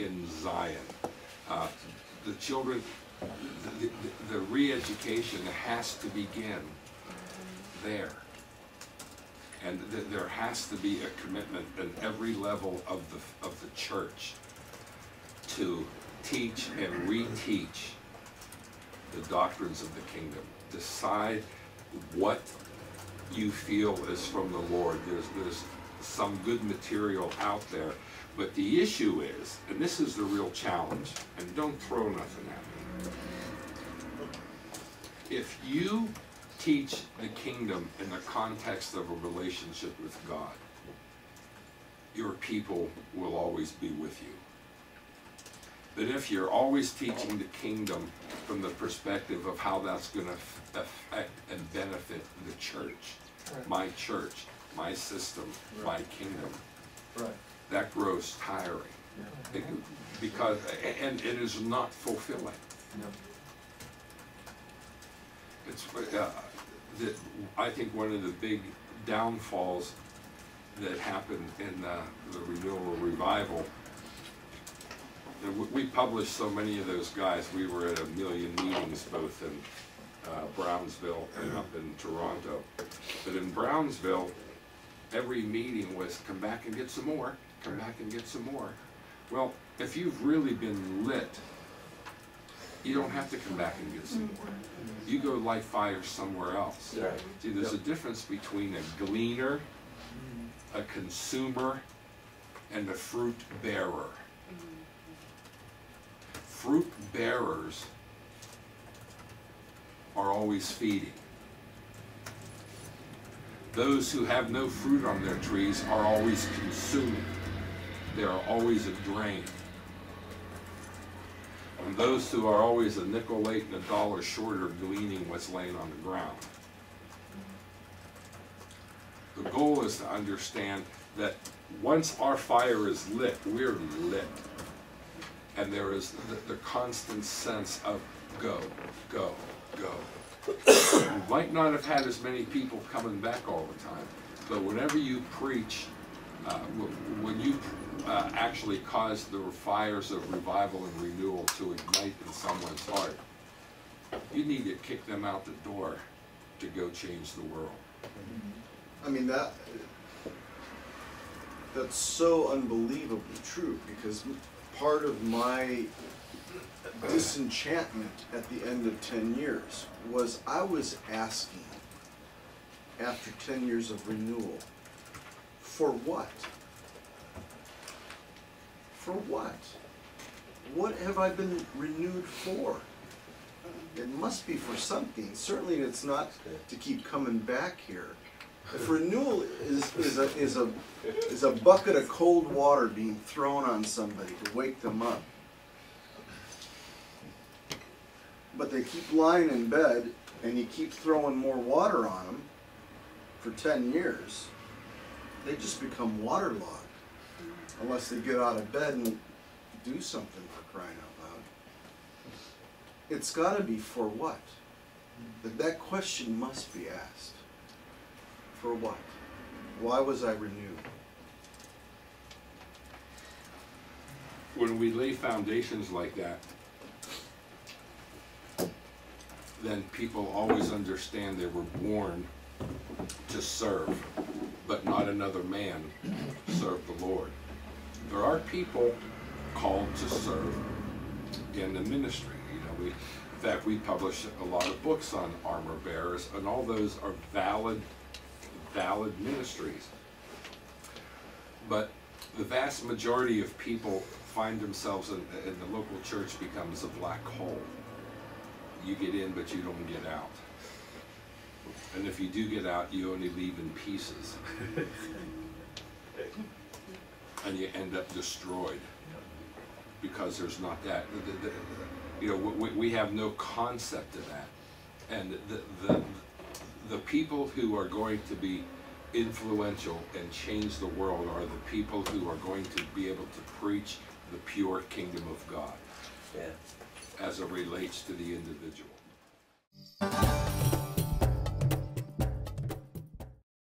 in Zion. The children, the re-education has to begin there. And there has to be a commitment at every level of the church to teach and reteach the doctrines of the kingdom. Decide what you feel is from the Lord. There's some good material out there, but the issue is, and this is the real challenge, and don't throw nothing at me. If you teach the kingdom in the context of a relationship with God, your people will always be with you. But if you're always teaching the kingdom from the perspective of how that's going to affect and benefit the church, right, my system, right, my kingdom, right, that grows tiring. Yeah. Because and it is not fulfilling. No. It's I think one of the big downfalls that happened in the renewal revival. We published so many of those guys. We were at a million meetings both in Brownsville and up in Toronto. But in Brownsville, every meeting was come back and get some more, come back and get some more. Well, if you've really been lit, you don't have to come back and get some more. You go light fires somewhere else. Yeah. See, there's a difference between a gleaner, a consumer, and a fruit bearer. Fruit bearers are always feeding. Those who have no fruit on their trees are always consuming. They are always a drain. And those who are always a nickel late and a dollar short are gleaning what's laying on the ground. The goal is to understand that once our fire is lit, we're lit. And there is the constant sense of go, go, go. You might not have had as many people coming back all the time, but whenever you preach, when you actually cause the fires of revival and renewal to ignite in someone's heart, you need to kick them out the door to go change the world. I mean, that's so unbelievably true, because part of my disenchantment at the end of 10 years was I was asking, after 10 years of renewal, for what? For what? What have I been renewed for? It must be for something. Certainly it's not to keep coming back here. If renewal is a bucket of cold water being thrown on somebody to wake them up, but they keep lying in bed and you keep throwing more water on them for 10 years, they just become waterlogged unless they get out of bed and do something, for crying out loud. It's got to be for what? That question must be asked. For what? Why was I renewed? When we lay foundations like that, then people always understand they were born to serve, but not another man serve the Lord. There are people called to serve in the ministry. You know, in fact, we publish a lot of books on armor bearers, and all those are valid ministries. But the vast majority of people find themselves in the local church becomes a black hole. You get in, but you don't get out. And if you do get out, you only leave in pieces. And you end up destroyed because there's not that. You know, we have no concept of that. And the people who are going to be influential and change the world are the people who are going to be able to preach the pure kingdom of God, yeah, as it relates to the individual.